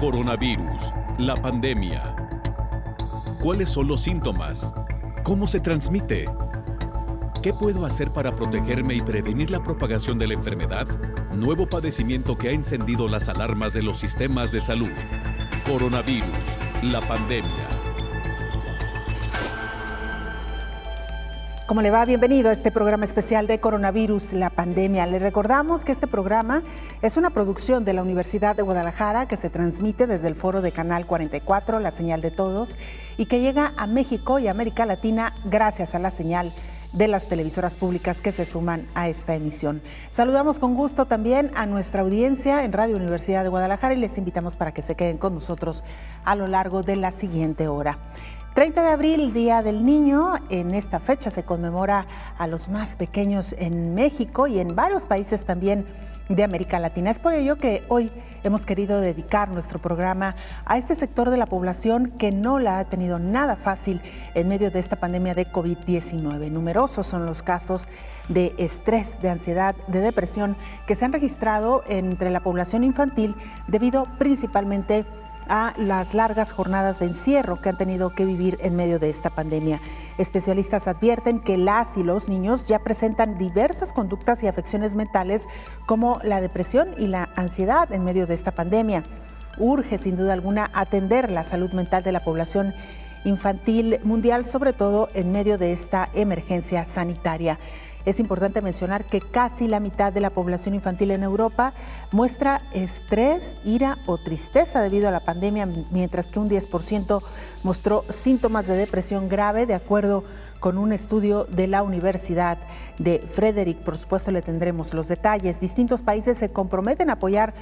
Coronavirus, la pandemia. ¿Cuáles son los síntomas? ¿Cómo se transmite? ¿Qué puedo hacer para protegerme y prevenir la propagación de la enfermedad? Nuevo padecimiento que ha encendido las alarmas de los sistemas de salud. Coronavirus, la pandemia. ¿Cómo le va? Bienvenido a este programa especial de Coronavirus, la pandemia. Le recordamos que este programa es una producción de la Universidad de Guadalajara que se transmite desde el foro de Canal 44, la señal de todos, y que llega a México y América Latina gracias a la señal de las televisoras públicas que se suman a esta emisión. Saludamos con gusto también a nuestra audiencia en Radio Universidad de Guadalajara y les invitamos para que se queden con nosotros a lo largo de la siguiente hora. 30 de abril, Día del Niño. En esta fecha se conmemora a los más pequeños en México y en varios países también de América Latina. Es por ello que hoy hemos querido dedicar nuestro programa a este sector de la población que no la ha tenido nada fácil en medio de esta pandemia de COVID-19. Numerosos son los casos de estrés, de ansiedad, de depresión que se han registrado entre la población infantil debido principalmente a las largas jornadas de encierro que han tenido que vivir en medio de esta pandemia. Especialistas advierten que las y los niños ya presentan diversas conductas y afecciones mentales como la depresión y la ansiedad en medio de esta pandemia. Urge sin duda alguna atender la salud mental de la población infantil mundial, sobre todo en medio de esta emergencia sanitaria. Es importante mencionar que casi la mitad de la población infantil en Europa muestra estrés, ira o tristeza debido a la pandemia, mientras que un 10% mostró síntomas de depresión grave, de acuerdo con un estudio de la Universidad de Frederick. Por supuesto, le tendremos los detalles. Distintos países se comprometen a apoyar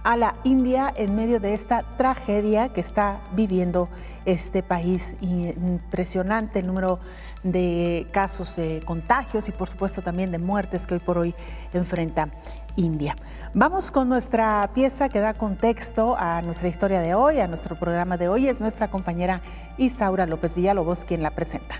a la India en medio de esta tragedia que está viviendo este país. Impresionante el número de casos de contagios y por supuesto también de muertes que hoy por hoy enfrenta India. Vamos con nuestra pieza que da contexto a nuestra historia de hoy, a nuestro programa de hoy. Es nuestra compañera Isaura López Villalobos quien la presenta.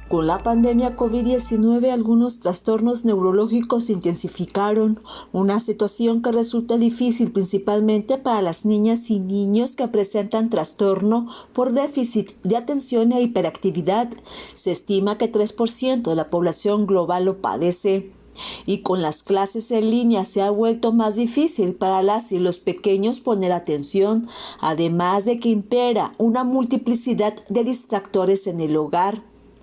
Con la pandemia COVID-19, algunos trastornos neurológicos se intensificaron, una situación que resulta difícil principalmente para las niñas y niños que presentan trastorno por déficit de atención e hiperactividad. Se estima que 3% de la población global lo padece. Y con las clases en línea se ha vuelto más difícil para las y los pequeños poner atención, además de que impera una multiplicidad de distractores en el hogar.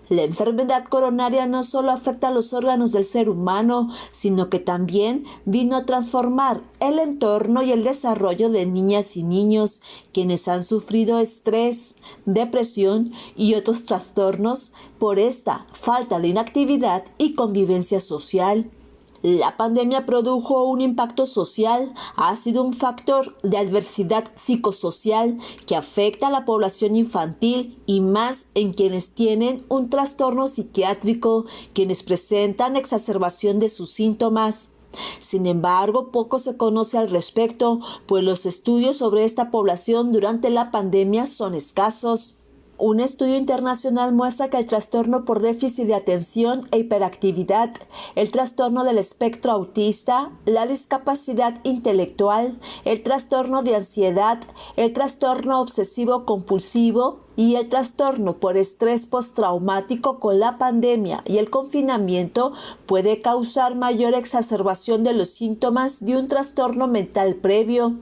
La enfermedad coronaria no solo afecta a los órganos del ser humano, sino que también vino a transformar el entorno y el desarrollo de niñas y niños, quienes han sufrido estrés, depresión y otros trastornos por esta falta de inactividad y convivencia social. La pandemia produjo un impacto social, ha sido un factor de adversidad psicosocial que afecta a la población infantil y más en quienes tienen un trastorno psiquiátrico, quienes presentan exacerbación de sus síntomas. Sin embargo, poco se conoce al respecto, pues los estudios sobre esta población durante la pandemia son escasos. Un estudio internacional muestra que el trastorno por déficit de atención e hiperactividad, el trastorno del espectro autista, la discapacidad intelectual, el trastorno de ansiedad, el trastorno obsesivo-compulsivo y el trastorno por estrés postraumático con la pandemia y el confinamiento puede causar mayor exacerbación de los síntomas de un trastorno mental previo.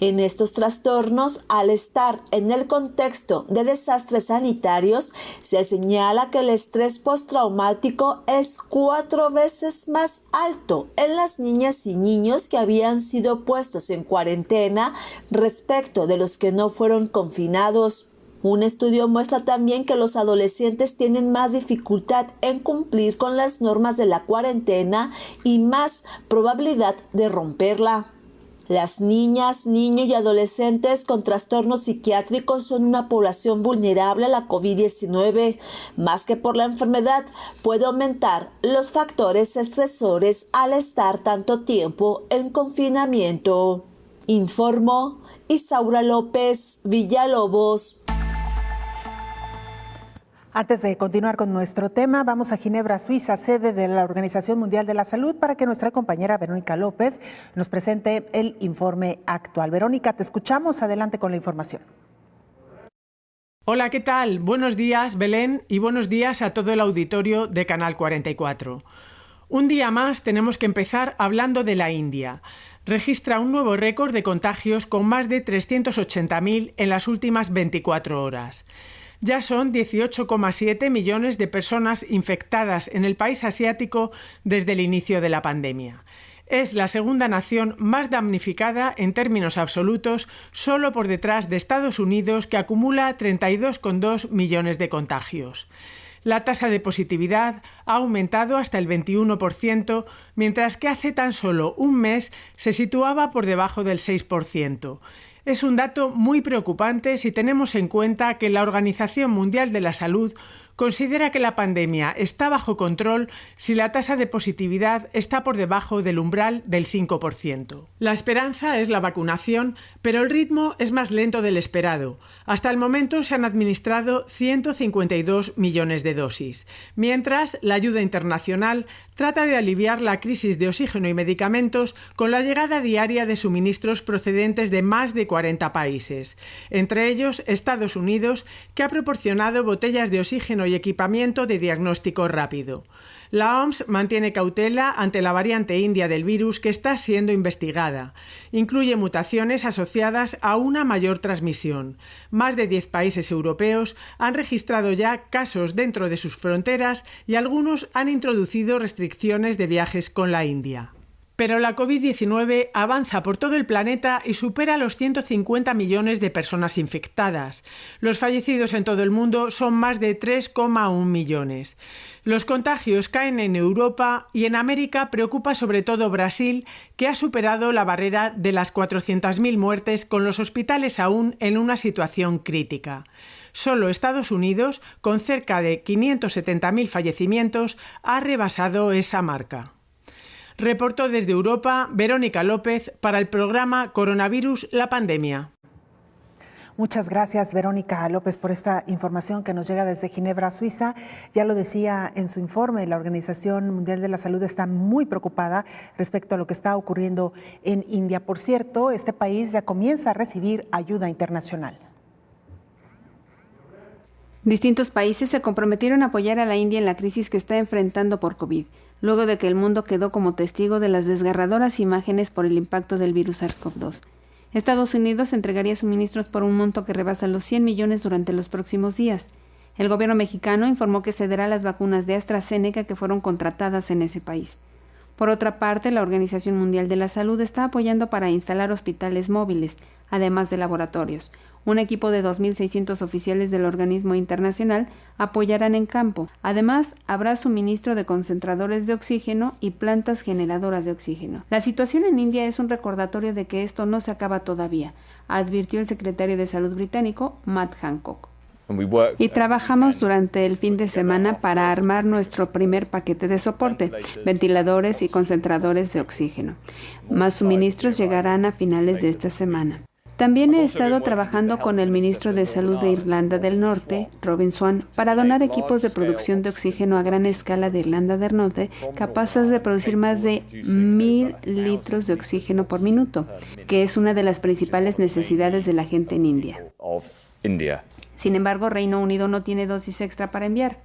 En estos trastornos, al estar en el contexto de desastres sanitarios, se señala que el estrés postraumático es 4 veces más alto en las niñas y niños que habían sido puestos en cuarentena respecto de los que no fueron confinados. Un estudio muestra también que los adolescentes tienen más dificultad en cumplir con las normas de la cuarentena y más probabilidad de romperla. Las niñas, niños y adolescentes con trastornos psiquiátricos son una población vulnerable a la COVID-19. Más que por la enfermedad, puede aumentar los factores estresores al estar tanto tiempo en confinamiento. Informó Isaura López Villalobos. Antes de continuar con nuestro tema, vamos a Ginebra, Suiza, sede de la Organización Mundial de la Salud, para que nuestra compañera Verónica López nos presente el informe actual. Verónica, te escuchamos. Adelante con la información. Hola, ¿qué tal? Buenos días, Belén, y buenos días a todo el auditorio de Canal 44. Un día más tenemos que empezar hablando de la India. Registra un nuevo récord de contagios con más de 380.000 en las últimas 24 horas. Ya son 18,7 millones de personas infectadas en el país asiático desde el inicio de la pandemia. Es la segunda nación más damnificada en términos absolutos, solo por detrás de Estados Unidos, que acumula 32,2 millones de contagios. La tasa de positividad ha aumentado hasta el 21%, mientras que hace tan solo un mes se situaba por debajo del 6%. Es un dato muy preocupante si tenemos en cuenta que la Organización Mundial de la Salud considera que la pandemia está bajo control si la tasa de positividad está por debajo del umbral del 5%. La esperanza es la vacunación, pero el ritmo es más lento del esperado. Hasta el momento se han administrado 152 millones de dosis, mientras la ayuda internacional trata de aliviar la crisis de oxígeno y medicamentos con la llegada diaria de suministros procedentes de más de 40 países, entre ellos Estados Unidos, que ha proporcionado botellas de oxígeno y equipamiento de diagnóstico rápido. La OMS mantiene cautela ante la variante india del virus que está siendo investigada. Incluye mutaciones asociadas a una mayor transmisión. Más de 10 países europeos han registrado ya casos dentro de sus fronteras y algunos han introducido restricciones de viajes con la India. Pero la COVID-19 avanza por todo el planeta y supera los 150 millones de personas infectadas. Los fallecidos en todo el mundo son más de 3,1 millones. Los contagios caen en Europa y en América preocupa sobre todo Brasil, que ha superado la barrera de las 400.000 muertes, con los hospitales aún en una situación crítica. Solo Estados Unidos, con cerca de 570.000 fallecimientos, ha rebasado esa marca. Reportó desde Europa Verónica López para el programa Coronavirus, la pandemia. Muchas gracias, Verónica López, por esta información que nos llega desde Ginebra, Suiza. Ya lo decía en su informe, la Organización Mundial de la Salud está muy preocupada respecto a lo que está ocurriendo en India. Por cierto, este país ya comienza a recibir ayuda internacional. Distintos países se comprometieron a apoyar a la India en la crisis que está enfrentando por COVID, luego de que el mundo quedó como testigo de las desgarradoras imágenes por el impacto del virus SARS-CoV-2. Estados Unidos entregaría suministros por un monto que rebasa los 100 millones durante los próximos días. El gobierno mexicano informó que cederá las vacunas de AstraZeneca que fueron contratadas en ese país. Por otra parte, la Organización Mundial de la Salud está apoyando para instalar hospitales móviles, además de laboratorios. Un equipo de 2.600 oficiales del organismo internacional apoyarán en campo. Además, habrá suministro de concentradores de oxígeno y plantas generadoras de oxígeno. La situación en India es un recordatorio de que esto no se acaba todavía, advirtió el secretario de Salud británico, Matt Hancock. Y trabajamos durante el fin de semana para armar nuestro primer paquete de soporte, ventiladores y concentradores de oxígeno. Más suministros llegarán a finales de esta semana. También he estado trabajando con el ministro de Salud de Irlanda del Norte, Robin Swan, para donar equipos de producción de oxígeno a gran escala de Irlanda del Norte, capaces de producir más de 1.000 litros de oxígeno por minuto, que es una de las principales necesidades de la gente en India. Sin embargo, Reino Unido no tiene dosis extra para enviar.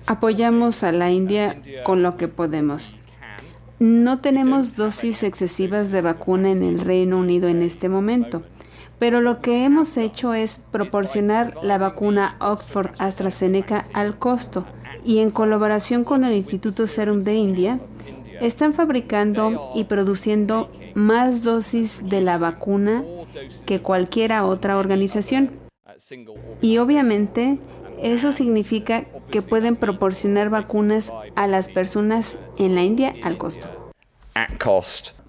Apoyamos a la India con lo que podemos. No tenemos dosis excesivas de vacuna en el Reino Unido en este momento, pero lo que hemos hecho es proporcionar la vacuna Oxford AstraZeneca al costo, y en colaboración con el Instituto Serum de India, están fabricando y produciendo más dosis de la vacuna que cualquier otra organización. Y obviamente eso significa que pueden proporcionar vacunas a las personas en la India al costo.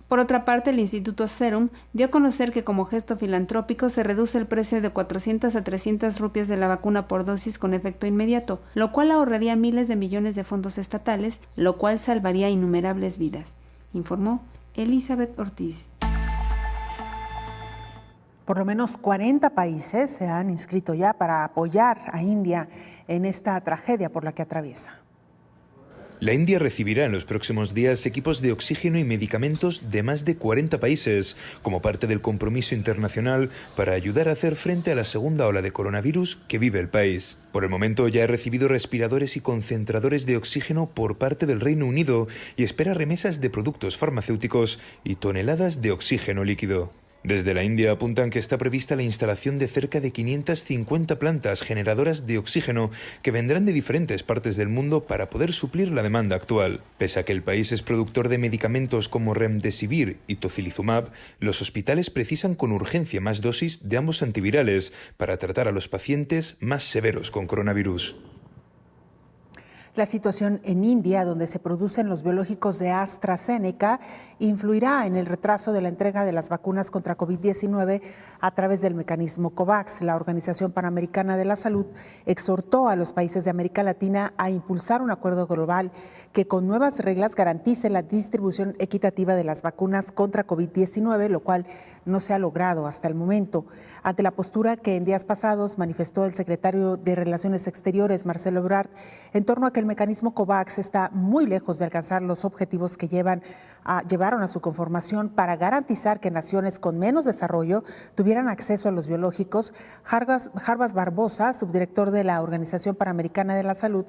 Por otra parte, el Instituto Serum dio a conocer que como gesto filantrópico se reduce el precio de 400 a 300 rupias de la vacuna por dosis con efecto inmediato, lo cual ahorraría miles de millones de fondos estatales, lo cual salvaría innumerables vidas, informó Elizabeth Ortiz. Por lo menos 40 países se han inscrito ya para apoyar a India en esta tragedia por la que atraviesa. La India recibirá en los próximos días equipos de oxígeno y medicamentos de más de 40 países, como parte del compromiso internacional para ayudar a hacer frente a la segunda ola de coronavirus que vive el país. Por el momento ya ha recibido respiradores y concentradores de oxígeno por parte del Reino Unido y espera remesas de productos farmacéuticos y toneladas de oxígeno líquido. Desde la India apuntan que está prevista la instalación de cerca de 550 plantas generadoras de oxígeno que vendrán de diferentes partes del mundo para poder suplir la demanda actual. Pese a que el país es productor de medicamentos como Remdesivir y Tocilizumab, los hospitales precisan con urgencia más dosis de ambos antivirales para tratar a los pacientes más severos con coronavirus. La situación en India, donde se producen los biológicos de AstraZeneca, influirá en el retraso de la entrega de las vacunas contra COVID-19 a través del mecanismo COVAX. La Organización Panamericana de la Salud exhortó a los países de América Latina a impulsar un acuerdo global que con nuevas reglas garantice la distribución equitativa de las vacunas contra COVID-19, lo cual no se ha logrado hasta el momento. Ante la postura que en días pasados manifestó el secretario de Relaciones Exteriores, Marcelo Ebrard, en torno a que el mecanismo COVAX está muy lejos de alcanzar los objetivos que llevaron a su conformación para garantizar que naciones con menos desarrollo tuvieran acceso a los biológicos, Jarbas Barbosa, subdirector de la Organización Panamericana de la Salud,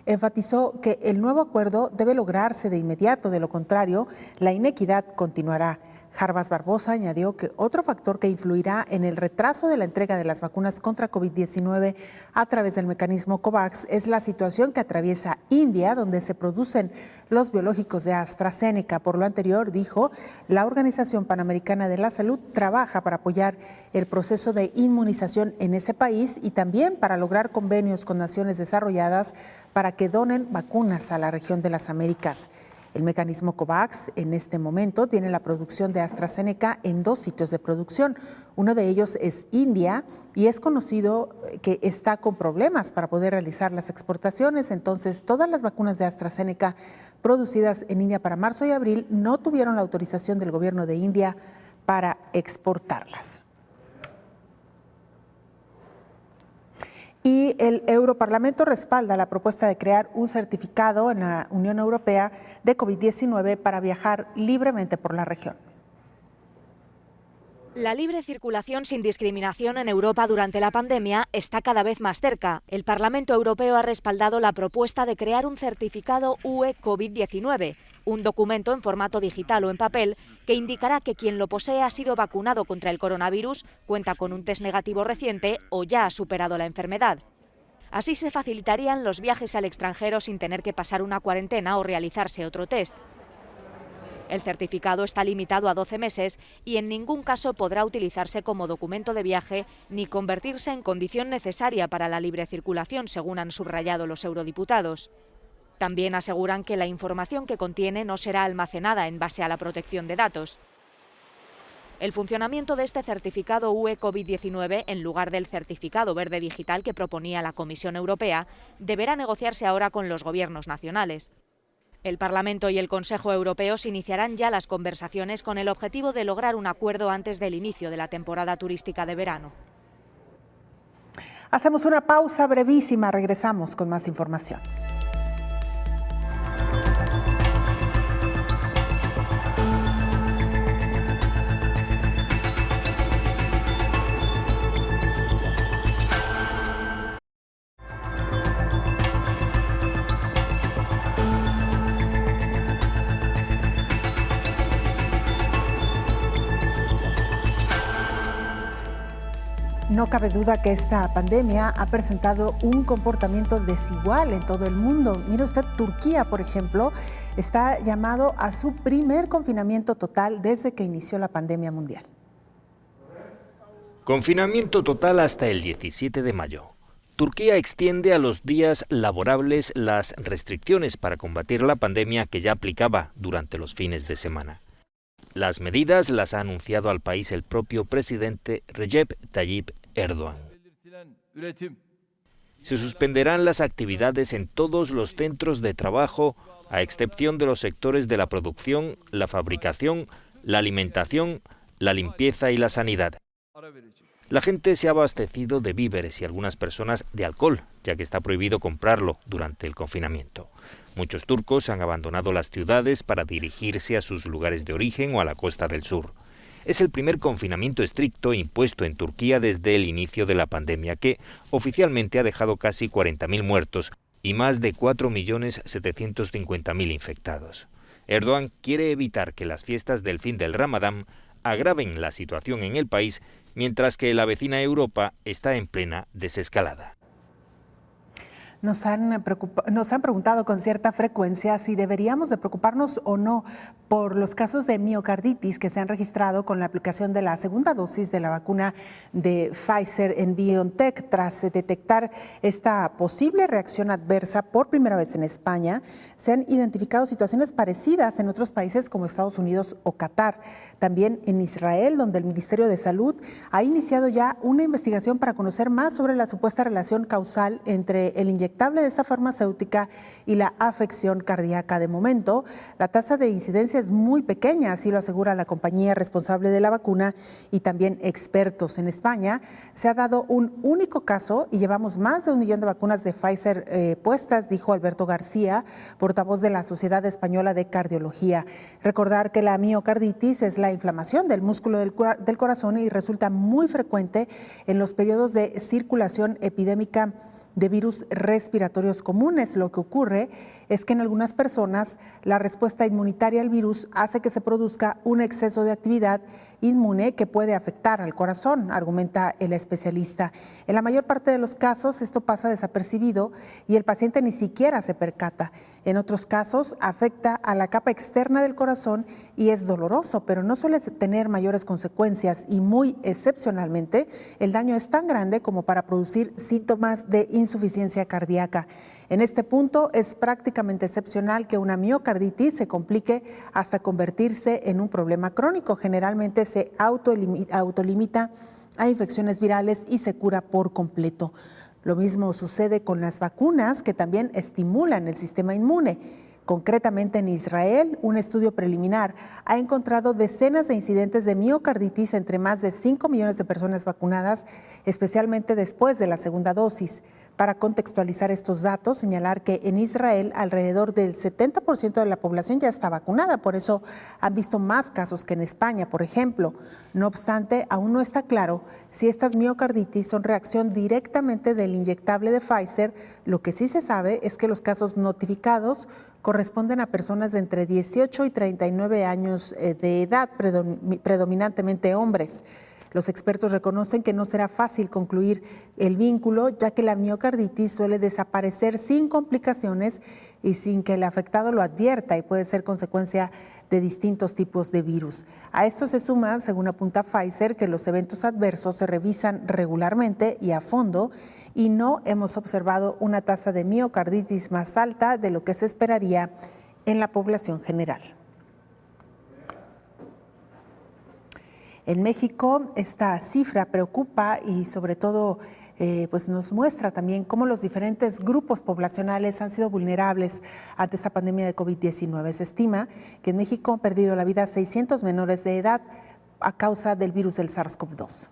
enfatizó que el nuevo acuerdo debe lograrse de inmediato, de lo contrario, la inequidad continuará. Jarbas Barbosa añadió que otro factor que influirá en el retraso de la entrega de las vacunas contra COVID-19 a través del mecanismo COVAX es la situación que atraviesa India, donde se producen los biológicos de AstraZeneca. Por lo anterior, dijo, la Organización Panamericana de la Salud trabaja para apoyar el proceso de inmunización en ese país y también para lograr convenios con naciones desarrolladas para que donen vacunas a la región de las Américas. El mecanismo COVAX en este momento tiene la producción de AstraZeneca en 2 sitios de producción. Uno de ellos es India y es conocido que está con problemas para poder realizar las exportaciones. Entonces, todas las vacunas de AstraZeneca producidas en India para marzo y abril no tuvieron la autorización del gobierno de India para exportarlas. Y el Europarlamento respalda la propuesta de crear un certificado en la Unión Europea de COVID-19 para viajar libremente por la región. La libre circulación sin discriminación en Europa durante la pandemia está cada vez más cerca. El Parlamento Europeo ha respaldado la propuesta de crear un certificado UE COVID-19, un documento en formato digital o en papel que indicará que quien lo posee ha sido vacunado contra el coronavirus, cuenta con un test negativo reciente o ya ha superado la enfermedad. Así se facilitarían los viajes al extranjero sin tener que pasar una cuarentena o realizarse otro test. El certificado está limitado a 12 meses y en ningún caso podrá utilizarse como documento de viaje ni convertirse en condición necesaria para la libre circulación, según han subrayado los eurodiputados. También aseguran que la información que contiene no será almacenada en base a la protección de datos. El funcionamiento de este certificado UE COVID-19, en lugar del certificado verde digital que proponía la Comisión Europea, deberá negociarse ahora con los gobiernos nacionales. El Parlamento y el Consejo Europeos iniciarán ya las conversaciones con el objetivo de lograr un acuerdo antes del inicio de la temporada turística de verano. Hacemos una pausa brevísima, regresamos con más información. No cabe duda que esta pandemia ha presentado un comportamiento desigual en todo el mundo. Mire usted, Turquía, por ejemplo, está llamado a su primer confinamiento total desde que inició la pandemia mundial. Confinamiento total hasta el 17 de mayo. Turquía extiende a los días laborables las restricciones para combatir la pandemia que ya aplicaba durante los fines de semana. Las medidas las ha anunciado al país el propio presidente Recep Tayyip Erdogan. Se suspenderán las actividades en todos los centros de trabajo, a excepción de los sectores de la producción, la fabricación, la alimentación, la limpieza y la sanidad. La gente se ha abastecido de víveres y algunas personas de alcohol, ya que está prohibido comprarlo durante el confinamiento. Muchos turcos han abandonado las ciudades para dirigirse a sus lugares de origen o a la costa del sur. Es el primer confinamiento estricto impuesto en Turquía desde el inicio de la pandemia, que oficialmente ha dejado casi 40.000 muertos y más de 4.750.000 infectados. Erdogan quiere evitar que las fiestas del fin del Ramadán agraven la situación en el país, mientras que la vecina Europa está en plena desescalada. Nos han preguntado con cierta frecuencia si deberíamos de preocuparnos o no por los casos de miocarditis que se han registrado con la aplicación de la segunda dosis de la vacuna de Pfizer en BioNTech. Tras detectar esta posible reacción adversa por primera vez en España, se han identificado situaciones parecidas en otros países como Estados Unidos o Qatar. También en Israel, donde el Ministerio de Salud ha iniciado ya una investigación para conocer más sobre la supuesta relación causal entre el inyectable de esta farmacéutica y la afección cardíaca. De momento, la tasa de incidencia es muy pequeña, así lo asegura la compañía responsable de la vacuna y también expertos. En España se ha dado un único caso y llevamos más de 1 millón de vacunas de Pfizer puestas, dijo Alberto García, portavoz de la Sociedad Española de Cardiología. Recordar que la miocarditis es la inflamación del músculo del corazón y resulta muy frecuente en los periodos de circulación epidémica de virus respiratorios comunes. Lo que ocurre es que en algunas personas la respuesta inmunitaria al virus hace que se produzca un exceso de actividad inmune que puede afectar al corazón, argumenta el especialista. En la mayor parte de los casos esto pasa desapercibido y el paciente ni siquiera se percata. En otros casos afecta a la capa externa del corazón y es doloroso, pero no suele tener mayores consecuencias y muy excepcionalmente el daño es tan grande como para producir síntomas de insuficiencia cardíaca. En este punto es prácticamente excepcional que una miocarditis se complique hasta convertirse en un problema crónico. Generalmente se autolimita a infecciones virales y se cura por completo. Lo mismo sucede con las vacunas, que también estimulan el sistema inmune. Concretamente en Israel, un estudio preliminar ha encontrado decenas de incidentes de miocarditis entre más de 5 millones de personas vacunadas, especialmente después de la segunda dosis. Para contextualizar estos datos, señalar que en Israel alrededor del 70% de la población ya está vacunada, por eso han visto más casos que en España, por ejemplo. No obstante, aún no está claro si estas miocarditis son reacción directamente del inyectable de Pfizer. Lo que sí se sabe es que los casos notificados corresponden a personas de entre 18 y 39 años de edad, predominantemente hombres. Los expertos reconocen que no será fácil concluir el vínculo, ya que la miocarditis suele desaparecer sin complicaciones y sin que el afectado lo advierta y puede ser consecuencia de distintos tipos de virus. A esto se suma, según apunta Pfizer, que los eventos adversos se revisan regularmente y a fondo y no hemos observado una tasa de miocarditis más alta de lo que se esperaría en la población general. En México esta cifra preocupa y sobre todo pues nos muestra también cómo los diferentes grupos poblacionales han sido vulnerables ante esta pandemia de COVID-19. Se estima que en México han perdido la vida 600 menores de edad a causa del virus del SARS-CoV-2.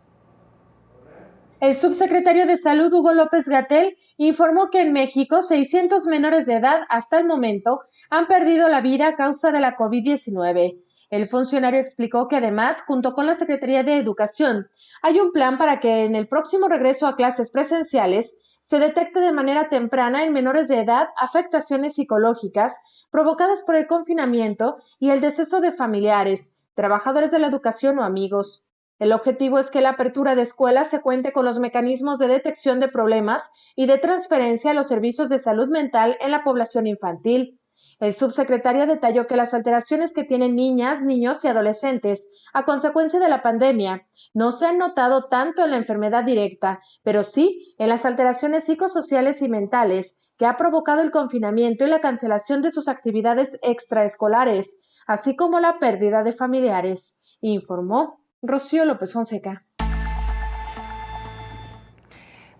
El subsecretario de Salud, Hugo López-Gatell, informó que en México 600 menores de edad hasta el momento han perdido la vida a causa de la COVID-19. El funcionario explicó que además, junto con la Secretaría de Educación, hay un plan para que en el próximo regreso a clases presenciales se detecte de manera temprana en menores de edad afectaciones psicológicas provocadas por el confinamiento y el deceso de familiares, trabajadores de la educación o amigos. El objetivo es que la apertura de escuelas se cuente con los mecanismos de detección de problemas y de transferencia a los servicios de salud mental en la población infantil. El subsecretario detalló que las alteraciones que tienen niñas, niños y adolescentes a consecuencia de la pandemia no se han notado tanto en la enfermedad directa, pero sí en las alteraciones psicosociales y mentales que ha provocado el confinamiento y la cancelación de sus actividades extraescolares, así como la pérdida de familiares, informó Rocío López Fonseca.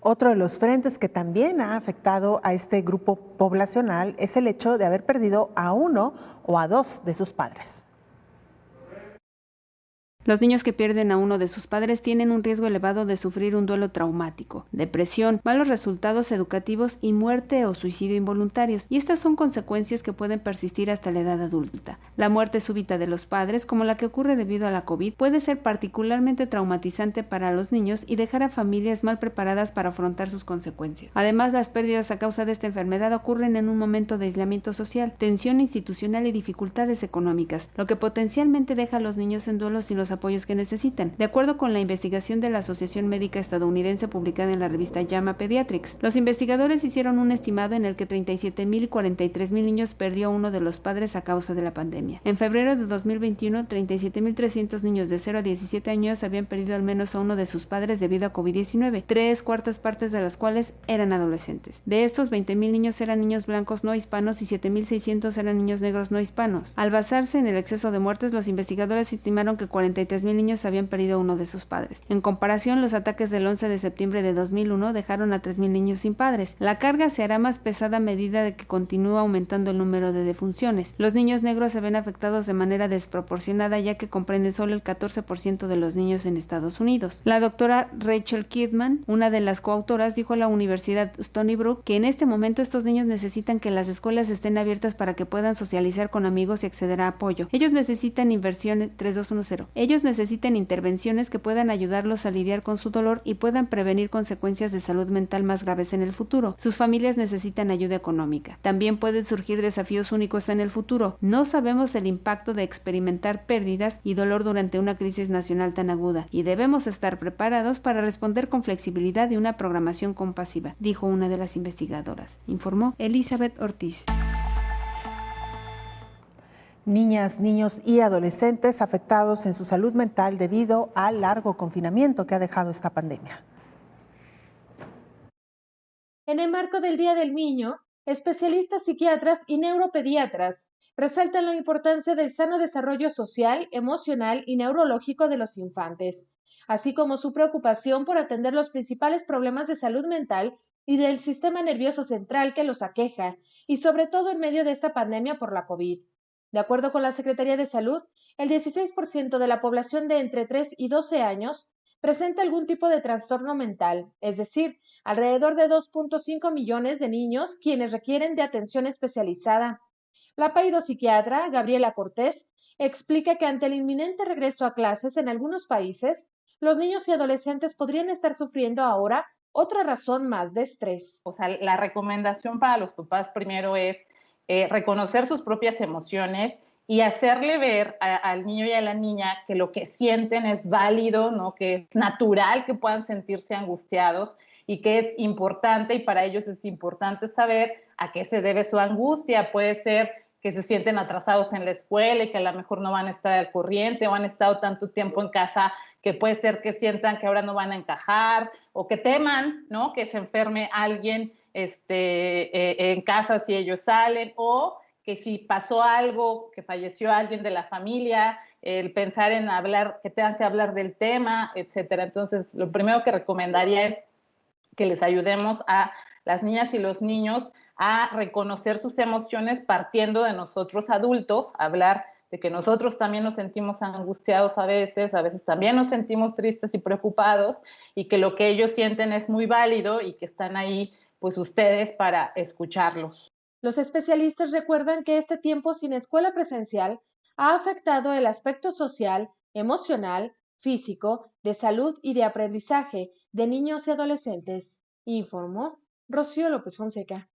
Otro de los frentes que también ha afectado a este grupo poblacional es el hecho de haber perdido a uno o a dos de sus padres. Los niños que pierden a uno de sus padres tienen un riesgo elevado de sufrir un duelo traumático, depresión, malos resultados educativos y muerte o suicidio involuntarios, y estas son consecuencias que pueden persistir hasta la edad adulta. La muerte súbita de los padres, como la que ocurre debido a la COVID, puede ser particularmente traumatizante para los niños y dejar a familias mal preparadas para afrontar sus consecuencias. Además, las pérdidas a causa de esta enfermedad ocurren en un momento de aislamiento social, tensión institucional y dificultades económicas, lo que potencialmente deja a los niños en duelo sin los apoyos que necesitan. De acuerdo con la investigación de la Asociación Médica Estadounidense publicada en la revista JAMA Pediatrics, los investigadores hicieron un estimado en el que 37,000 y 43,000 niños perdió a uno de los padres a causa de la pandemia. En febrero de 2021, 37,300 niños de 0 a 17 años habían perdido al menos a uno de sus padres debido a COVID-19, 3/4 partes de las cuales eran adolescentes. De estos, 20,000 niños eran niños blancos no hispanos y 7,600 eran niños negros no hispanos. Al basarse en el exceso de muertes, los investigadores estimaron que 43,000 niños habían perdido a uno de sus padres. En comparación, los ataques del 11 de septiembre de 2001 dejaron a 3,000 niños sin padres. La carga se hará más pesada a medida de que continúa aumentando el número de defunciones. Los niños negros se ven afectados de manera desproporcionada, ya que comprenden solo el 14% de los niños en Estados Unidos. La doctora Rachel Kidman, una de las coautoras, dijo a la Universidad Stony Brook que en este momento estos niños necesitan que las escuelas estén abiertas para que puedan socializar con amigos y acceder a apoyo. Ellos necesitan Ellos necesitan intervenciones que puedan ayudarlos a lidiar con su dolor y puedan prevenir consecuencias de salud mental más graves en el futuro. Sus familias necesitan ayuda económica. También pueden surgir desafíos únicos en el futuro. No sabemos el impacto de experimentar pérdidas y dolor durante una crisis nacional tan aguda, y debemos estar preparados para responder con flexibilidad y una programación compasiva, dijo una de las investigadoras, informó Elizabeth Ortiz. Niñas, niños y adolescentes afectados en su salud mental debido al largo confinamiento que ha dejado esta pandemia. En el marco del Día del Niño, especialistas psiquiatras y neuropediatras resaltan la importancia del sano desarrollo social, emocional y neurológico de los infantes, así como su preocupación por atender los principales problemas de salud mental y del sistema nervioso central que los aqueja, y sobre todo en medio de esta pandemia por la COVID. De acuerdo con la Secretaría de Salud, el 16% de la población de entre 3 y 12 años presenta algún tipo de trastorno mental, es decir, alrededor de 2.5 millones de niños quienes requieren de atención especializada. La pseudopsiquiatra Gabriela Cortés explica que ante el inminente regreso a clases en algunos países, los niños y adolescentes podrían estar sufriendo ahora otra razón más de estrés. O sea, la recomendación para los papás primero es reconocer sus propias emociones y hacerle ver al niño y a la niña que lo que sienten es válido, ¿no? Que es natural que puedan sentirse angustiados y que es importante, y para ellos es importante saber a qué se debe su angustia. Puede ser que se sienten atrasados en la escuela y que a lo mejor no van a estar al corriente, o han estado tanto tiempo en casa que puede ser que sientan que ahora no van a encajar, o que teman, ¿no? Que se enferme alguien en casa si ellos salen, o que si pasó algo, que falleció alguien de la familia, el pensar en hablar, que tengan que hablar del tema, etcétera. Entonces, lo primero que recomendaría es que les ayudemos a las niñas y los niños a reconocer sus emociones partiendo de nosotros adultos, hablar de que nosotros también nos sentimos angustiados a veces también nos sentimos tristes y preocupados, y que lo que ellos sienten es muy válido y que están ahí pues ustedes para escucharlos. Los especialistas recuerdan que este tiempo sin escuela presencial ha afectado el aspecto social, emocional, físico, de salud y de aprendizaje de niños y adolescentes, informó Rocío López Fonseca.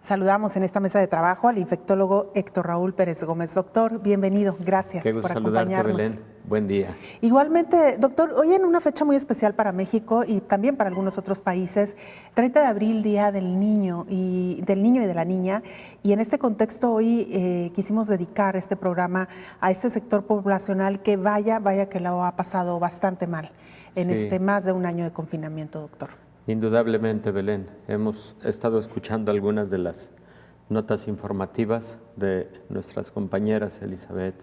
Saludamos en esta mesa de trabajo al infectólogo Héctor Raúl Pérez Gómez. Doctor, bienvenido. Gracias por acompañarnos. Belén. Buen día. Igualmente, doctor, hoy en una fecha muy especial para México y también para algunos otros países, 30 de abril, Día del Niño y de la Niña, y en este contexto hoy quisimos dedicar este programa a este sector poblacional que vaya que lo ha pasado bastante mal en este más de un año de confinamiento, doctor. Indudablemente, Belén. Hemos estado escuchando algunas de las notas informativas de nuestras compañeras Elizabeth,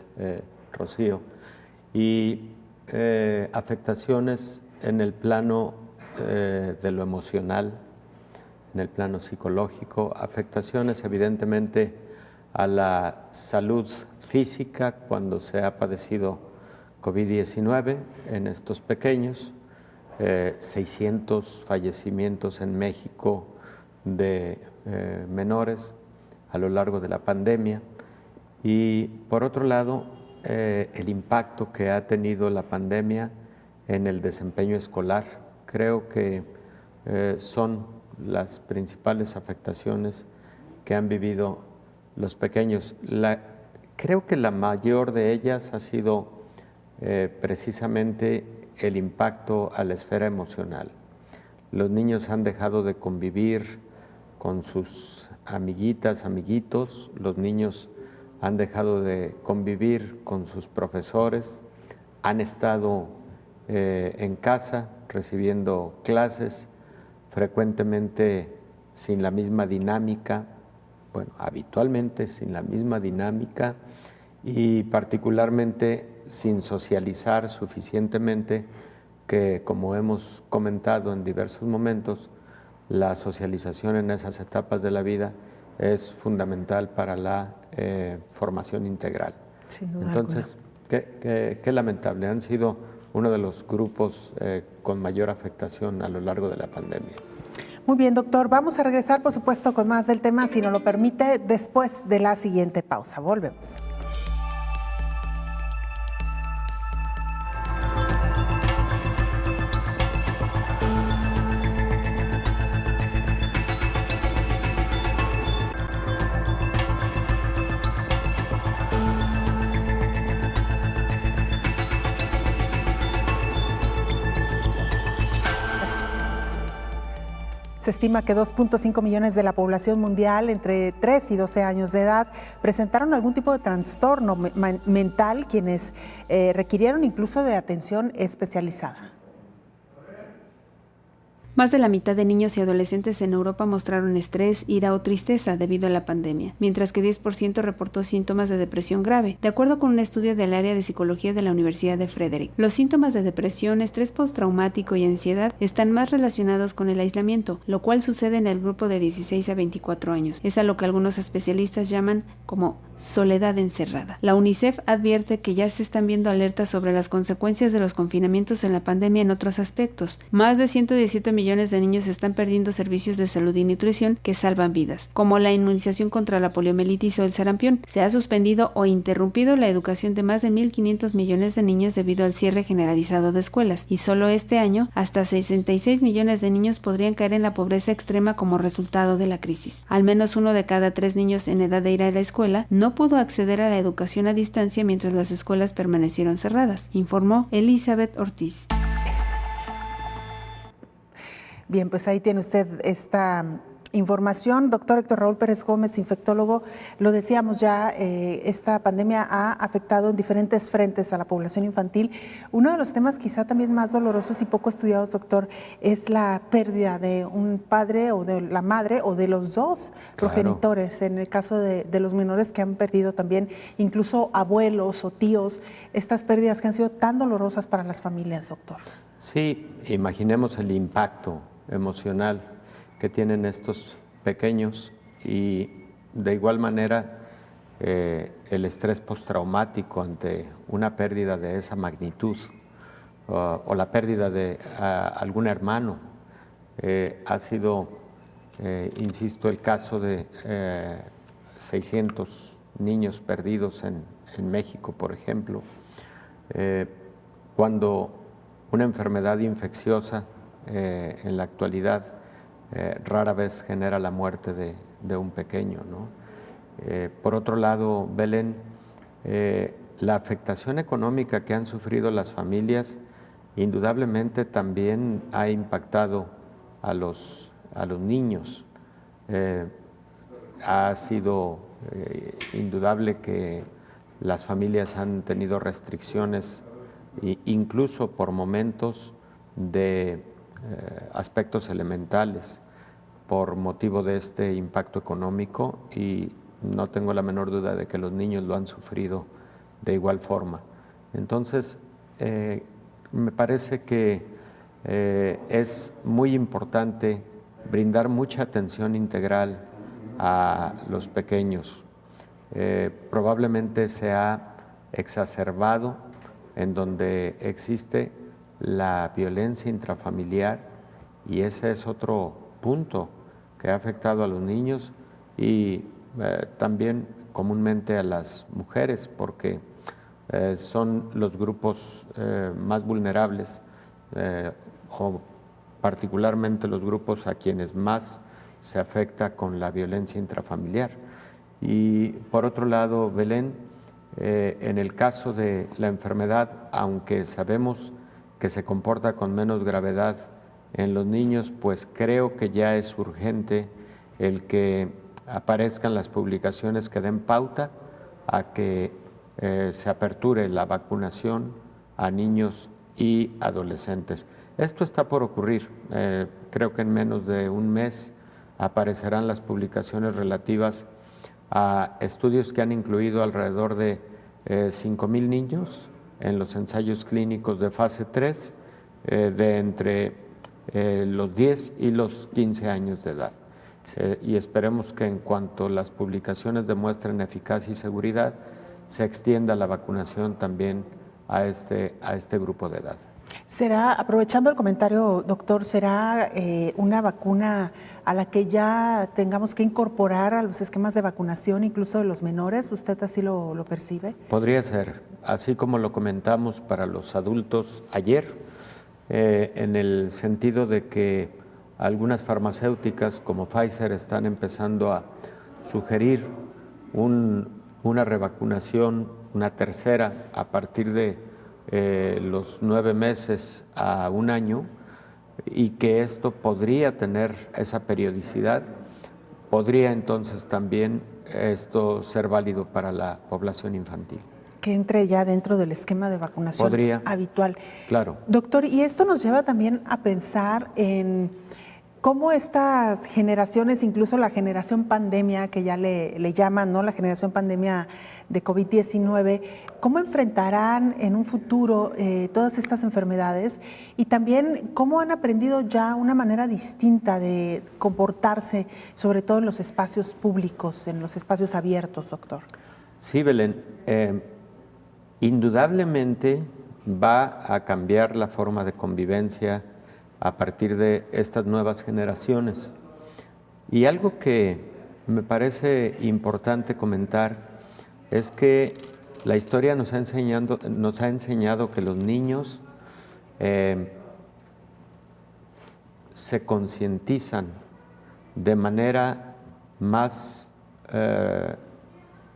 Rocío, y afectaciones en el plano de lo emocional, en el plano psicológico, afectaciones evidentemente a la salud física cuando se ha padecido COVID-19 en estos pequeños, 600 fallecimientos en México de menores a lo largo de la pandemia, y por otro lado el impacto que ha tenido la pandemia en el desempeño escolar. Creo que son las principales afectaciones que han vivido los pequeños. Creo que la mayor de ellas ha sido precisamente el impacto a la esfera emocional. Los niños han dejado de convivir con sus amiguitas, amiguitos, los niños han dejado de convivir con sus profesores, han estado en casa recibiendo clases, frecuentemente sin la misma dinámica, bueno, habitualmente sin la misma dinámica y particularmente sin socializar suficientemente, que como hemos comentado en diversos momentos, la socialización en esas etapas de la vida es fundamental para la formación integral. Entonces, qué lamentable, han sido uno de los grupos con mayor afectación a lo largo de la pandemia. Muy bien, doctor. Vamos a regresar, por supuesto, con más del tema, si nos lo permite, después de la siguiente pausa. Volvemos. Se estima que 2.5 millones de la población mundial entre 3 y 12 años de edad presentaron algún tipo de trastorno mental, quienes requirieron incluso de atención especializada. Más de la mitad de niños y adolescentes en Europa mostraron estrés, ira o tristeza debido a la pandemia, mientras que 10% reportó síntomas de depresión grave, de acuerdo con un estudio del área de psicología de la Universidad de Frederick. Los síntomas de depresión, estrés postraumático y ansiedad están más relacionados con el aislamiento, lo cual sucede en el grupo de 16 a 24 años. Es a lo que algunos especialistas llaman como soledad encerrada. La UNICEF advierte que ya se están viendo alertas sobre las consecuencias de los confinamientos en la pandemia en otros aspectos. Más de 117 millones de niños están perdiendo servicios de salud y nutrición que salvan vidas, como la inmunización contra la poliomielitis o el sarampión. Se ha suspendido o interrumpido la educación de más de 1.500 millones de niños debido al cierre generalizado de escuelas, y solo este año hasta 66 millones de niños podrían caer en la pobreza extrema como resultado de la crisis. Al menos 1 de cada 3 niños en edad de ir a la escuela no pudo acceder a la educación a distancia mientras las escuelas permanecieron cerradas, informó Elizabeth Ortiz. Bien, pues ahí tiene usted esta información. Doctor Héctor Raúl Pérez Gómez, infectólogo, lo decíamos ya, esta pandemia ha afectado en diferentes frentes a la población infantil. Uno de los temas quizá también más dolorosos y poco estudiados, doctor, es la pérdida de un padre o de la madre o de los dos progenitores. En el caso de los menores que han perdido también incluso abuelos o tíos, estas pérdidas que han sido tan dolorosas para las familias, doctor. Sí, imaginemos el impacto emocional que tienen estos pequeños y de igual manera el estrés postraumático ante una pérdida de esa magnitud o la pérdida de algún hermano. Ha sido, insisto, el caso de 600 niños perdidos en México, por ejemplo, cuando una enfermedad infecciosa en la actualidad rara vez genera la muerte de un pequeño, ¿no? Por otro lado, Belén, la afectación económica que han sufrido las familias indudablemente también ha impactado a los niños. Ha sido indudable que las familias han tenido restricciones, incluso por momentos de aspectos elementales por motivo de este impacto económico, y no tengo la menor duda de que los niños lo han sufrido de igual forma. Entonces, me parece que es muy importante brindar mucha atención integral a los pequeños. probablemente se ha exacerbado en donde existe la violencia intrafamiliar, y ese es otro punto que ha afectado a los niños y también comúnmente a las mujeres, porque son los grupos más vulnerables o particularmente los grupos a quienes más se afecta con la violencia intrafamiliar. Y por otro lado, Belén, en el caso de la enfermedad, aunque sabemos que se comporta con menos gravedad en los niños, pues creo que ya es urgente el que aparezcan las publicaciones que den pauta a que se aperture la vacunación a niños y adolescentes. Esto está por ocurrir. Creo que en menos de un mes aparecerán las publicaciones relativas a estudios que han incluido alrededor de 5,000 niños en los ensayos clínicos de fase 3 de entre los 10 y los 15 años de edad. Y esperemos que en cuanto las publicaciones demuestren eficacia y seguridad, se extienda la vacunación también a este grupo de edad. ¿Será, aprovechando el comentario, doctor, será una vacuna a la que ya tengamos que incorporar a los esquemas de vacunación, incluso de los menores? ¿Usted así lo percibe? Podría ser, así como lo comentamos para los adultos ayer, en el sentido de que algunas farmacéuticas como Pfizer están empezando a sugerir una revacunación, una tercera, a partir de los 9 meses a un año, y que esto podría tener esa periodicidad, podría entonces también esto ser válido para la población infantil. Que entre ya dentro del esquema de vacunación habitual. Claro. Doctor, y esto nos lleva también a pensar en cómo estas generaciones, incluso la generación pandemia, que ya le llaman, ¿no?, la generación pandemia de COVID-19, cómo enfrentarán en un futuro todas estas enfermedades, y también cómo han aprendido ya una manera distinta de comportarse, sobre todo en los espacios públicos, en los espacios abiertos, doctor. Sí, Belén. Indudablemente va a cambiar la forma de convivencia a partir de estas nuevas generaciones. Y algo que me parece importante comentar es que la historia nos ha enseñado que los niños se concientizan de manera más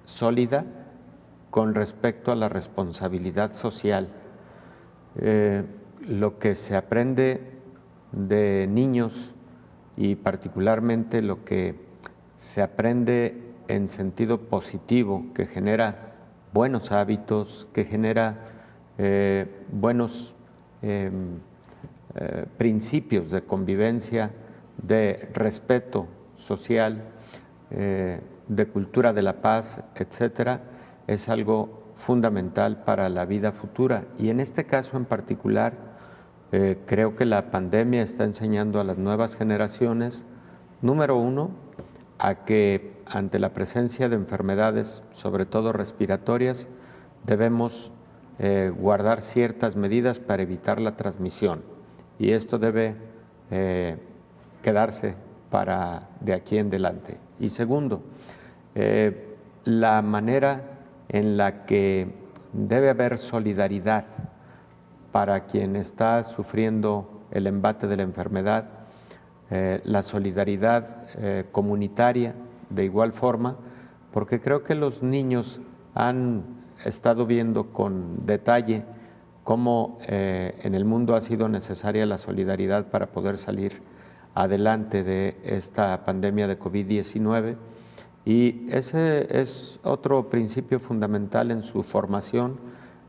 sólida con respecto a la responsabilidad social. Lo que se aprende de niños, y particularmente lo que se aprende en sentido positivo, que genera buenos hábitos, que genera buenos principios de convivencia, de respeto social, de cultura de la paz, etcétera, es algo fundamental para la vida futura. Y en este caso en particular, creo que la pandemia está enseñando a las nuevas generaciones, número uno, a que ante la presencia de enfermedades, sobre todo respiratorias, debemos guardar ciertas medidas para evitar la transmisión. Y esto debe quedarse para de aquí en adelante. Y segundo, la manera en la que debe haber solidaridad para quien está sufriendo el embate de la enfermedad, la solidaridad comunitaria de igual forma, porque creo que los niños han estado viendo con detalle cómo en el mundo ha sido necesaria la solidaridad para poder salir adelante de esta pandemia de COVID-19, y ese es otro principio fundamental en su formación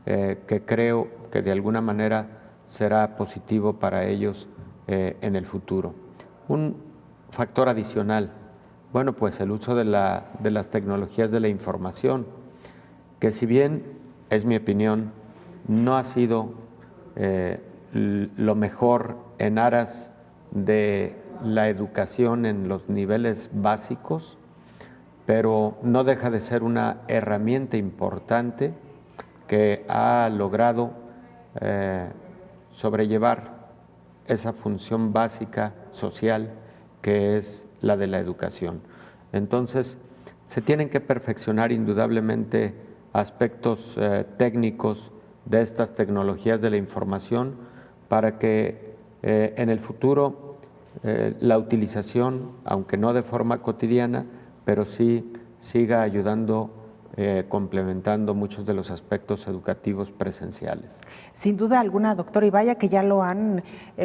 que creo que de alguna manera será positivo para ellos en el futuro. Un factor adicional, bueno, pues el uso de las tecnologías de la información, que si bien, es mi opinión, no ha sido lo mejor en aras de la educación en los niveles básicos, pero no deja de ser una herramienta importante que ha logrado sobrellevar esa función básica social que es la de la educación. Entonces, se tienen que perfeccionar indudablemente aspectos técnicos de estas tecnologías de la información para que en el futuro la utilización, aunque no de forma cotidiana, pero sí siga ayudando, complementando muchos de los aspectos educativos presenciales. Sin duda alguna, doctora, y vaya que ya lo han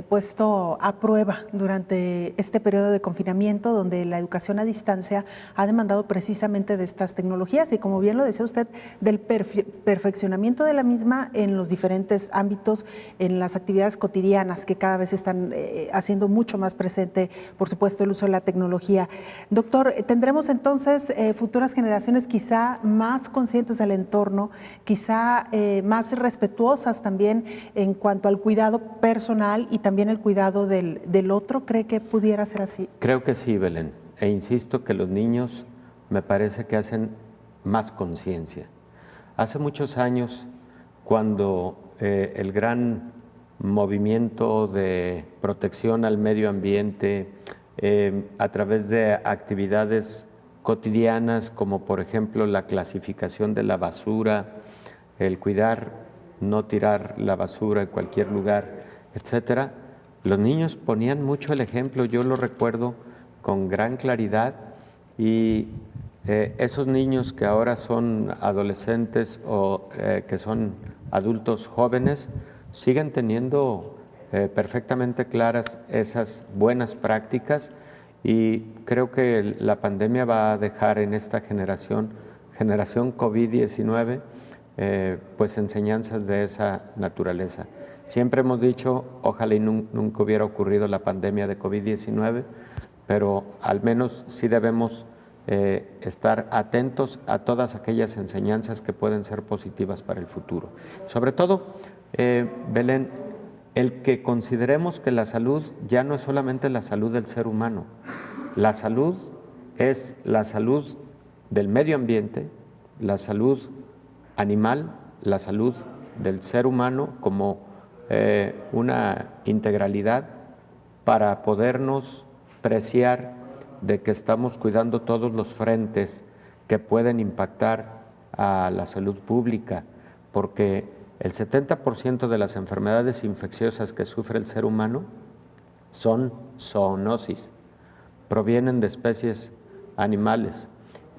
puesto a prueba durante este periodo de confinamiento, donde la educación a distancia ha demandado precisamente de estas tecnologías y, como bien lo decía usted, del perfeccionamiento de la misma en los diferentes ámbitos, en las actividades cotidianas que cada vez están haciendo mucho más presente, por supuesto, el uso de la tecnología. Doctor, ¿tendremos entonces futuras generaciones quizá más conscientes del entorno, quizá más respetuosas también en cuanto al cuidado personal y también el cuidado del otro? ¿Cree que pudiera ser así? Creo que sí, Belén, e insisto que los niños me parece que hacen más conciencia. Hace muchos años, cuando el gran movimiento de protección al medio ambiente a través de actividades cotidianas como por ejemplo la clasificación de la basura, el cuidar, no tirar la basura en cualquier lugar, etcétera, los niños ponían mucho el ejemplo, yo lo recuerdo con gran claridad, y esos niños que ahora son adolescentes o que son adultos jóvenes siguen teniendo perfectamente claras esas buenas prácticas, y creo que la pandemia va a dejar en esta generación COVID-19, pues enseñanzas de esa naturaleza. Siempre hemos dicho, ojalá y nunca hubiera ocurrido la pandemia de COVID-19, pero al menos sí debemos estar atentos a todas aquellas enseñanzas que pueden ser positivas para el futuro. Sobre todo, Belén, el que consideremos que la salud ya no es solamente la salud del ser humano, la salud es la salud del medio ambiente, la salud animal, la salud del ser humano como una integralidad para podernos preciar de que estamos cuidando todos los frentes que pueden impactar a la salud pública, porque el 70% de las enfermedades infecciosas que sufre el ser humano son zoonosis, provienen de especies animales,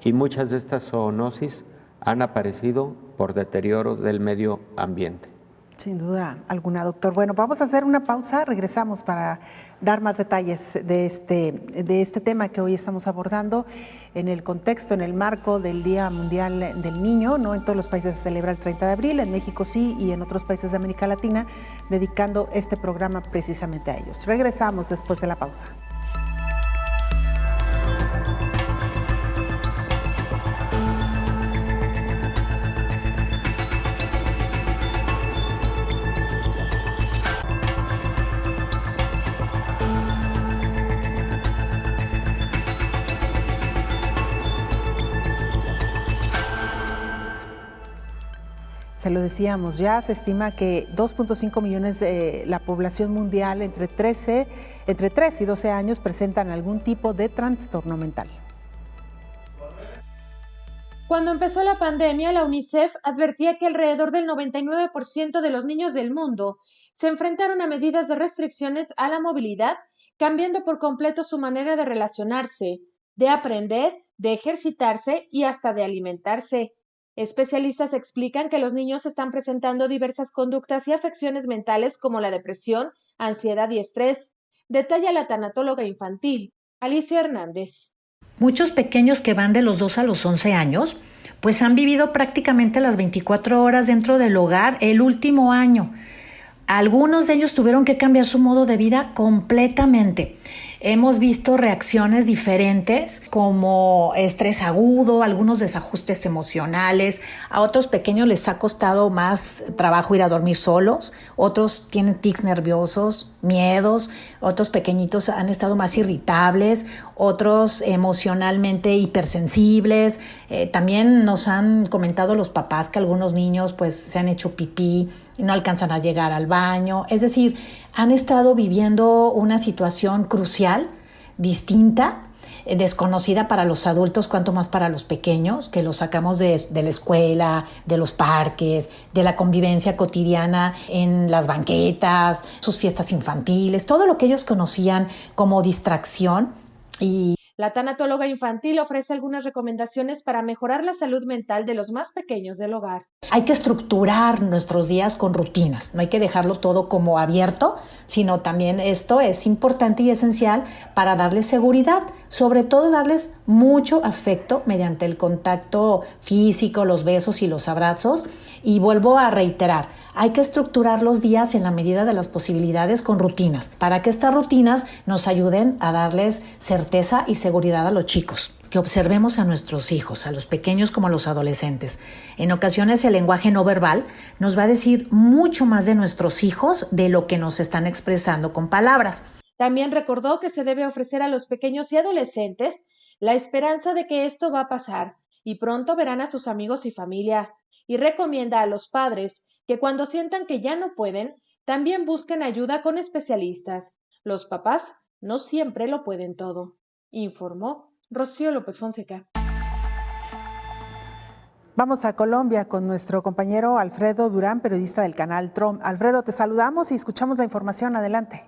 y muchas de estas zoonosis han aparecido por deterioro del medio ambiente. Sin duda alguna, doctor. Bueno, vamos a hacer una pausa, regresamos para dar más detalles de este tema que hoy estamos abordando en el contexto, en el marco del Día Mundial del Niño. No en todos los países se celebra el 30 de abril, en México sí, y en otros países de América Latina, dedicando este programa precisamente a ellos. Regresamos después de la pausa. Se lo decíamos, ya se estima que 2.5 millones de la población mundial entre 3 y 12 años presentan algún tipo de trastorno mental. Cuando empezó la pandemia, la UNICEF advertía que alrededor del 99% de los niños del mundo se enfrentaron a medidas de restricciones a la movilidad, cambiando por completo su manera de relacionarse, de aprender, de ejercitarse y hasta de alimentarse. Especialistas explican que los niños están presentando diversas conductas y afecciones mentales como la depresión, ansiedad y estrés. Detalla la tanatóloga infantil, Alicia Hernández. Muchos pequeños que van de los 2 a los 11 años, pues han vivido prácticamente las 24 horas dentro del hogar el último año. Algunos de ellos tuvieron que cambiar su modo de vida completamente. Hemos visto reacciones diferentes como estrés agudo, algunos desajustes emocionales. A otros pequeños les ha costado más trabajo ir a dormir solos, otros tienen tics nerviosos, miedos, otros pequeñitos han estado más irritables, otros emocionalmente hipersensibles. También nos han comentado los papás que algunos niños pues se han hecho pipí y no alcanzan a llegar al baño. Es decir, han estado viviendo una situación crucial, distinta, desconocida para los adultos, cuanto más para los pequeños, que los sacamos de la escuela, de los parques, de la convivencia cotidiana en las banquetas, sus fiestas infantiles, todo lo que ellos conocían como distracción. Y la tanatóloga infantil ofrece algunas recomendaciones para mejorar la salud mental de los más pequeños del hogar. Hay que estructurar nuestros días con rutinas, no hay que dejarlo todo como abierto, sino también esto es importante y esencial para darles seguridad, sobre todo darles mucho afecto mediante el contacto físico, los besos y los abrazos. Y vuelvo a reiterar, hay que estructurar los días en la medida de las posibilidades con rutinas, para que estas rutinas nos ayuden a darles certeza y seguridad a los chicos. Que observemos a nuestros hijos, a los pequeños como a los adolescentes. En ocasiones el lenguaje no verbal nos va a decir mucho más de nuestros hijos de lo que nos están expresando con palabras. También recordó que se debe ofrecer a los pequeños y adolescentes la esperanza de que esto va a pasar y pronto verán a sus amigos y familia. Y recomienda a los padres que cuando sientan que ya no pueden, también busquen ayuda con especialistas. Los papás no siempre lo pueden todo, informó Rocío López Fonseca. Vamos a Colombia con nuestro compañero Alfredo Durán, periodista del canal TROM. Alfredo, te saludamos y escuchamos la información. Adelante.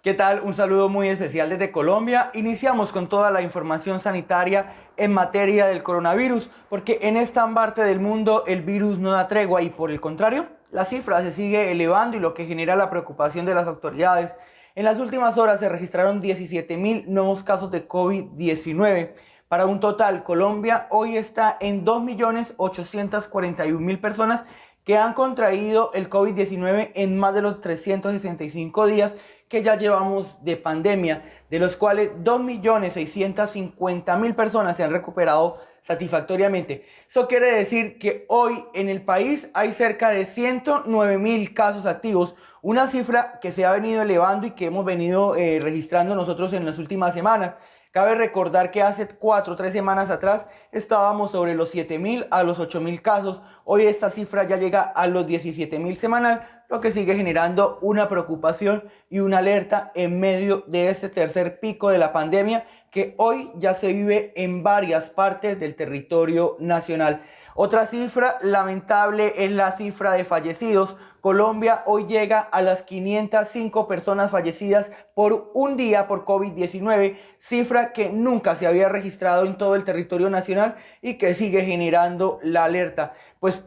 ¿Qué tal? Un saludo muy especial desde Colombia. Iniciamos con toda la información sanitaria en materia del coronavirus, porque en esta parte del mundo el virus no da tregua y por el contrario, la cifra se sigue elevando y lo que genera la preocupación de las autoridades. En las últimas horas se registraron 17.000 nuevos casos de COVID-19. Para un total, Colombia hoy está en 2.841.000 personas que han contraído el COVID-19 en más de los 365 días que ya llevamos de pandemia, de los cuales 2.650.000 personas se han recuperado satisfactoriamente. Eso quiere decir que hoy en el país hay cerca de 109.000 casos activos, una cifra que se ha venido elevando y que hemos venido registrando nosotros en las últimas semanas. Cabe recordar que hace 4 o 3 semanas atrás estábamos sobre los 7.000 a los 8.000 casos. Hoy esta cifra ya llega a los 17.000 semanal, lo que sigue generando una preocupación y una alerta en medio de este tercer pico de la pandemia que hoy ya se vive en varias partes del territorio nacional. Otra cifra lamentable es la cifra de fallecidos. Colombia hoy llega a las 505 personas fallecidas por un día por COVID-19, cifra que nunca se había registrado en todo el territorio nacional y que sigue generando la alerta. Pues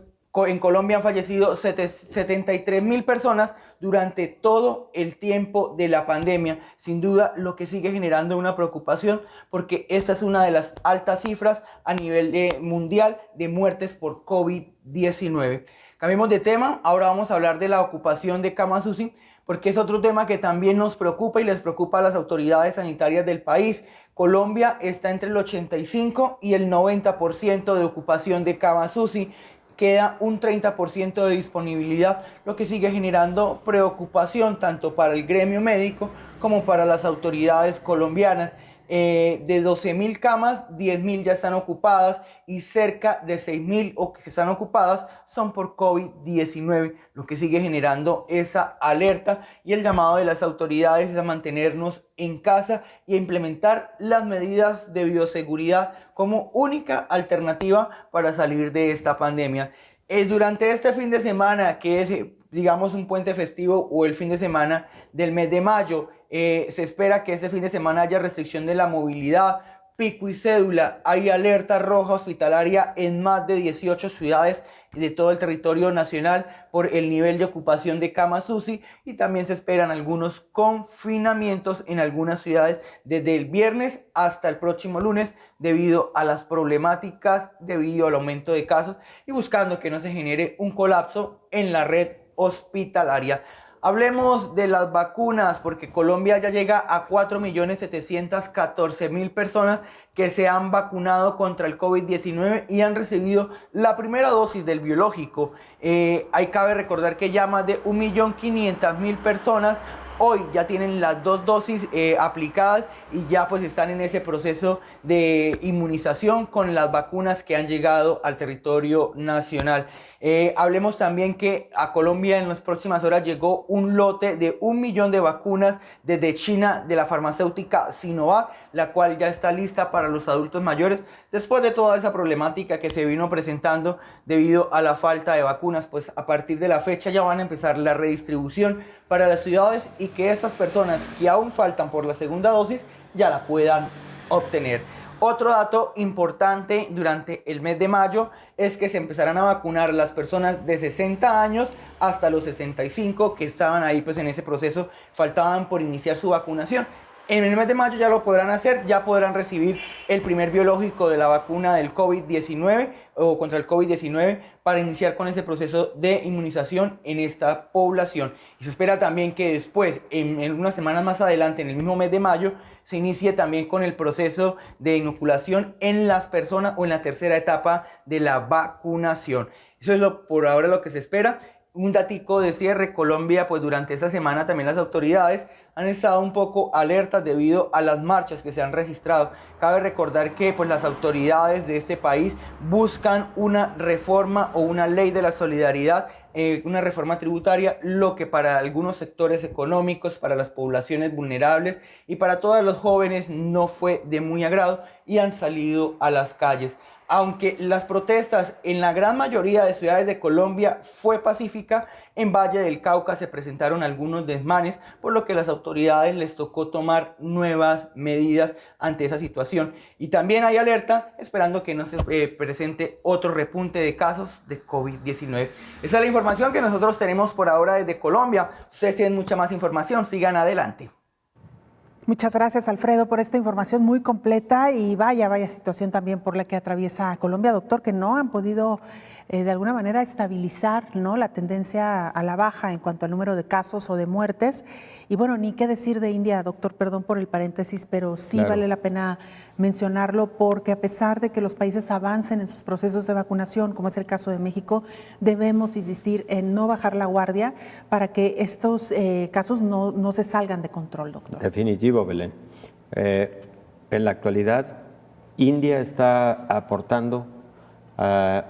en Colombia han fallecido 73.000 personas durante todo el tiempo de la pandemia. Sin duda, lo que sigue generando una preocupación porque esta es una de las altas cifras a nivel mundial de muertes por COVID-19. Cambiemos de tema, ahora vamos a hablar de la ocupación de camas UCI, porque es otro tema que también nos preocupa y les preocupa a las autoridades sanitarias del país. Colombia está entre el 85 y el 90% de ocupación de camas UCI. Queda un 30% de disponibilidad, lo que sigue generando preocupación tanto para el gremio médico como para las autoridades colombianas. De 12.000 camas, 10.000 ya están ocupadas y cerca de 6.000 o que están ocupadas son por COVID-19, lo que sigue generando esa alerta y el llamado de las autoridades es a mantenernos en casa y a implementar las medidas de bioseguridad como única alternativa para salir de esta pandemia. Durante este fin de semana, que es digamos un puente festivo o el fin de semana del mes de mayo, se espera que este fin de semana haya restricción de la movilidad, pico y cédula. Hay alerta roja hospitalaria en más de 18 ciudades de todo el territorio nacional por el nivel de ocupación de camas UCI y también se esperan algunos confinamientos en algunas ciudades desde el viernes hasta el próximo lunes debido a las problemáticas, debido al aumento de casos y buscando que no se genere un colapso en la red hospitalaria. Hablemos de las vacunas, porque Colombia ya llega a 4.714.000 personas que se han vacunado contra el COVID-19 y han recibido la primera dosis del biológico. Ahí cabe recordar que ya más de 1.500.000 personas hoy ya tienen las 2 dosis aplicadas y ya pues están en ese proceso de inmunización con las vacunas que han llegado al territorio nacional. Hablemos también que a Colombia en las próximas horas llegó un lote de 1 millón de vacunas desde China de la farmacéutica Sinovac, la cual ya está lista para los adultos mayores después de toda esa problemática que se vino presentando debido a la falta de vacunas. Pues a partir de la fecha ya van a empezar la redistribución para las ciudades y que estas personas que aún faltan por la segunda dosis ya la puedan obtener. Otro dato importante durante el mes de mayo es que se empezarán a vacunar las personas de 60 años hasta los 65 que estaban ahí pues en ese proceso, faltaban por iniciar su vacunación. En el mes de mayo ya lo podrán hacer, ya podrán recibir el primer biológico de la vacuna del COVID-19 o contra el COVID-19 para iniciar con ese proceso de inmunización en esta población. Y se espera también que después, en unas semanas más adelante, en el mismo mes de mayo, se inicie también con el proceso de inoculación en las personas o en la tercera etapa de la vacunación. Eso es por ahora lo que se espera. Un datico de cierre: Colombia, pues durante esta semana también las autoridades han estado un poco alertas debido a las marchas que se han registrado. Cabe recordar que pues las autoridades de este país buscan una reforma o una ley de la solidaridad, una reforma tributaria, lo que para algunos sectores económicos, para las poblaciones vulnerables y para todos los jóvenes no fue de muy agrado y han salido a las calles. Aunque las protestas en la gran mayoría de ciudades de Colombia fue pacífica, en Valle del Cauca se presentaron algunos desmanes, por lo que las autoridades les tocó tomar nuevas medidas ante esa situación. Y también hay alerta esperando que no se presente otro repunte de casos de COVID-19. Esa es la información que nosotros tenemos por ahora desde Colombia. Ustedes tienen mucha más información, sigan adelante. Muchas gracias, Alfredo, por esta información muy completa y vaya situación también por la que atraviesa Colombia, doctor, que no han podido de alguna manera estabilizar, ¿no?, la tendencia a la baja en cuanto al número de casos o de muertes. Y bueno, ni qué decir de India, doctor, perdón por el paréntesis, pero sí claro, vale la pena mencionarlo porque a pesar de que los países avancen en sus procesos de vacunación, como es el caso de México, debemos insistir en no bajar la guardia para que estos casos no se salgan de control, doctor. Definitivo, Belén. En la actualidad, India está aportando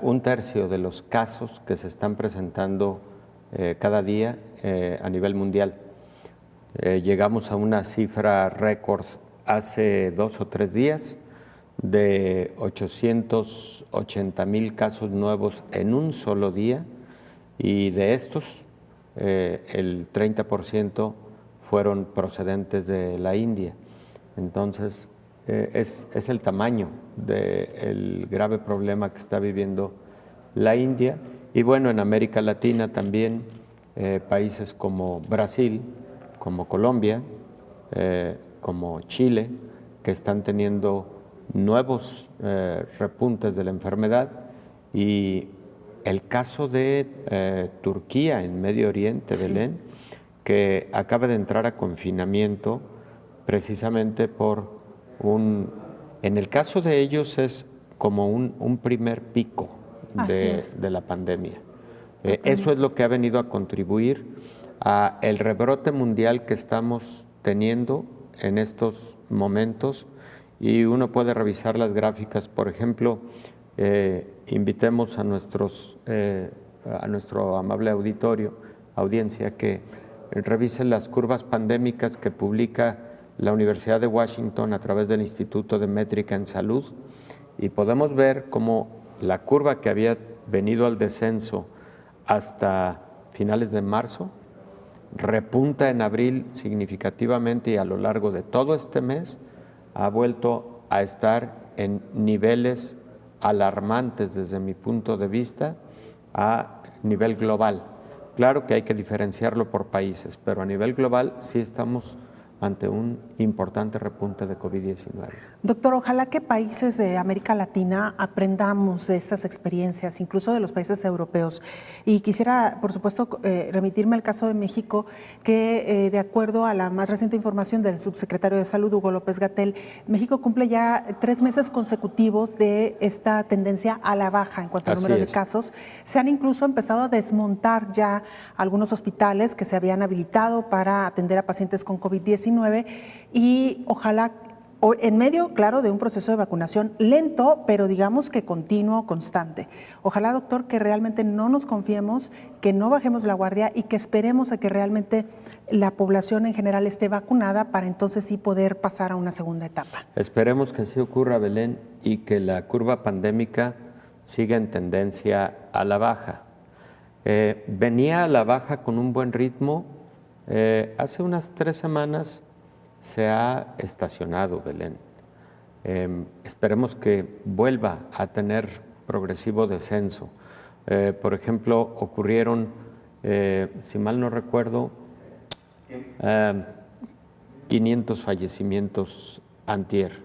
un tercio de los casos que se están presentando cada día a nivel mundial. Llegamos a una cifra récord hace 2 o 3 días de 880,000 casos nuevos en un solo día y de estos el 30% fueron procedentes de la India. Entonces es el tamaño del grave problema que está viviendo la India. Y bueno, en América Latina también países como Brasil, como Colombia, como Chile, que están teniendo nuevos repuntes de la enfermedad, y el caso de Turquía en Medio Oriente, sí, Belén, que acaba de entrar a confinamiento precisamente por en el caso de ellos es como un primer pico de la pandemia. Eso es lo que ha venido a contribuir a el rebrote mundial que estamos teniendo en estos momentos, y uno puede revisar las gráficas. Por ejemplo, invitemos a nuestro amable audiencia que revisen las curvas pandémicas que publica la Universidad de Washington a través del Instituto de Métrica en Salud, y podemos ver cómo la curva que había venido al descenso hasta finales de marzo repunta en abril significativamente, y a lo largo de todo este mes ha vuelto a estar en niveles alarmantes desde mi punto de vista a nivel global. Claro que hay que diferenciarlo por países, pero a nivel global sí estamos ante un importante repunte de COVID-19. Doctor, ojalá que países de América Latina aprendamos de estas experiencias, incluso de los países europeos. Y quisiera, por supuesto, remitirme al caso de México, que de acuerdo a la más reciente información del subsecretario de Salud, Hugo López-Gatell, México cumple ya 3 meses consecutivos de esta tendencia a la baja en cuanto al número de casos. Se han incluso empezado a desmontar ya algunos hospitales que se habían habilitado para atender a pacientes con COVID-19 y ojalá, en medio, claro, de un proceso de vacunación lento, pero digamos que continuo, constante. Ojalá, doctor, que realmente no nos confiemos, que no bajemos la guardia y que esperemos a que realmente la población en general esté vacunada para entonces sí poder pasar a una segunda etapa. Esperemos que así ocurra, Belén, y que la curva pandémica siga en tendencia a la baja. Venía a la baja con un buen ritmo. Hace unas 3 semanas se ha estacionado, Belén. Esperemos que vuelva a tener progresivo descenso. Por ejemplo, ocurrieron, si mal no recuerdo, 500 fallecimientos antier,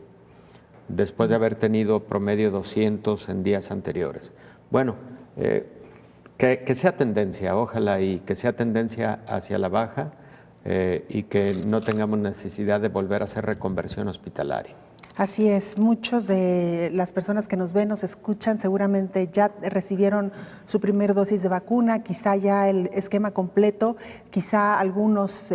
después de haber tenido promedio 200 en días anteriores. Bueno, que sea tendencia, ojalá, y que sea tendencia hacia la baja y que no tengamos necesidad de volver a hacer reconversión hospitalaria. Así es, muchos de las personas que nos ven, nos escuchan, seguramente ya recibieron su primer dosis de vacuna, quizá ya el esquema completo, quizá algunos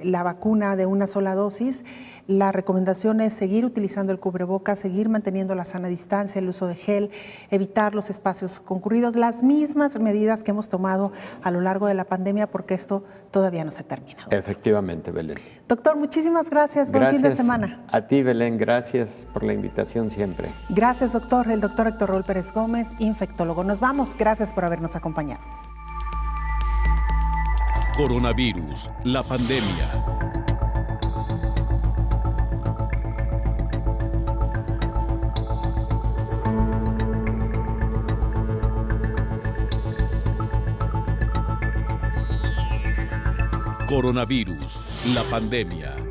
la vacuna de una sola dosis. La recomendación es seguir utilizando el cubrebocas, seguir manteniendo la sana distancia, el uso de gel, evitar los espacios concurridos, las mismas medidas que hemos tomado a lo largo de la pandemia, porque esto todavía no se termina. Efectivamente, Belén. Doctor, muchísimas gracias. Buen fin de semana. A ti, Belén, gracias por la invitación siempre. Gracias, doctor. El doctor Héctor Raúl Pérez Gómez, infectólogo. Nos vamos. Gracias por habernos acompañado. Coronavirus, la pandemia. Coronavirus, la pandemia.